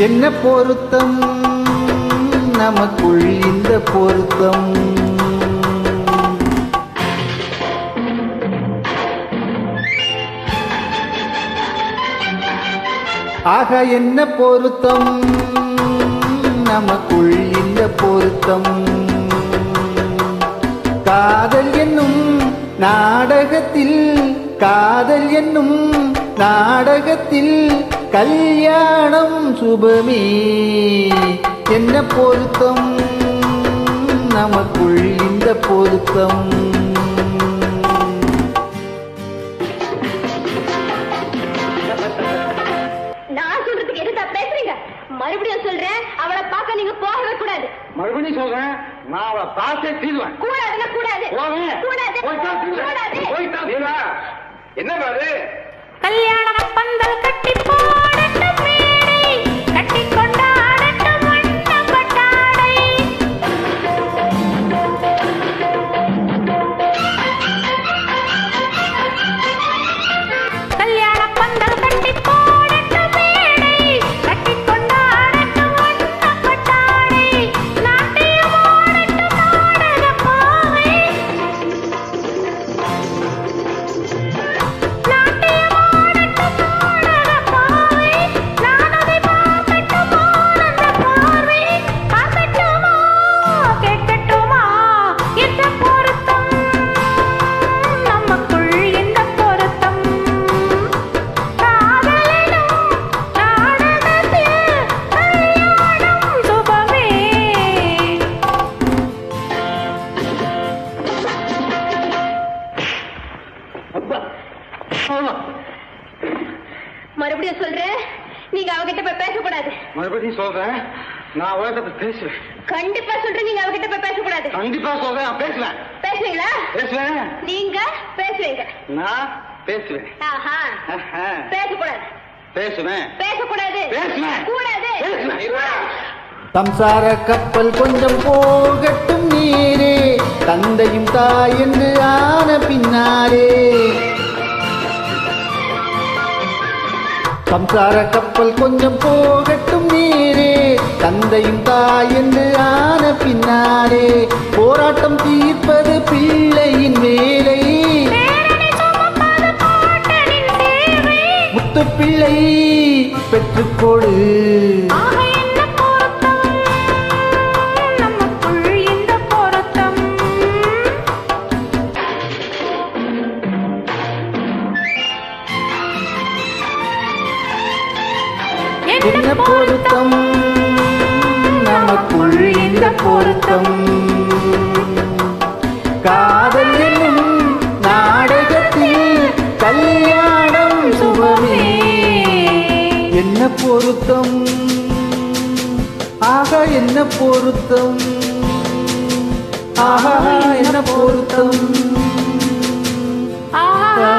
என்ன பொருத்தம் நமக்குள் இந்த பொருத்தம் ஆக என்ன பொருத்தம் நமக்குள் இந்த பொருத்தம் காதல் என்னும் நாடகத்தில் காதல் என்னும் நாடகத்தில் கல்யாணம் சுபமே என்ன பொருத்தம் நமக்குள் இந்த பொருத்தம் நான் சொல்றதுக்கு எதுக்கு பேசுறீங்க மறுபடியும் சொல்றேன் அவளை பார்க்க நீங்க போகவே கூடாது மறுபடியும் சொல்றேன் நான் அவளை பார்த்தே தீருவேன் கூடாதுன்னா கூடாது என்ன பாரு கல்யாண பந்தல் கட்டி போடட்டும் மேடை கட்டி கொண்டாடட்டும் வண்ணம் பட்டாடை கல்யாண பந்தல் கட்டி போடட்டும் மேடை கட்டி கொண்டாடட்டும் வண்ணம் பட்டாடை நாட்டியம் ஆடட்டும் நாடக பாவை மறுபடியும் சொல்றேன் நீங்க அவகிட்ட போய் பேசக்கூடாது மறுபடியும் சொல்றேன் நான் அவகிட்ட பேசுவேன் கண்டிப்பா சொல்றேன் நீங்க அவகிட்ட போய் பேசக்கூடாது கண்டிப்பா சொல்றேன் நான் பேசுவேன் பேசுவீங்களா பேசுவேன் நீங்க பேசுவீங்க நான் பேசுவேன் ஆஹா பேசக்கூடாது பேசுவேன் பேசக்கூடாது பேசுவேன் கூடாது சம்சார கப்பல் கொஞ்சம் போகட்டும் நீரே தந்தையும் தாய் என்று ஆன பின்னாரே சம்சார கப்பல் கொஞ்சம் போகட்டும் நீரே தந்தையும் தாய் என்று ஆன பின்னாரே போராட்டம் தீர்ப்பது பிள்ளையின் வேலை முத்து பிள்ளை பெற்றுக்கொடு என்ன பொருத்தம் நமக்குள் இந்த பொருத்தம் காதல் என்னும் நாடகத்தில் கல்யாணம் சுபமே என்ன பொருத்தம் ஆக என்ன பொருத்தம் ஆஹா என்ன பொருத்தம் ஆஹா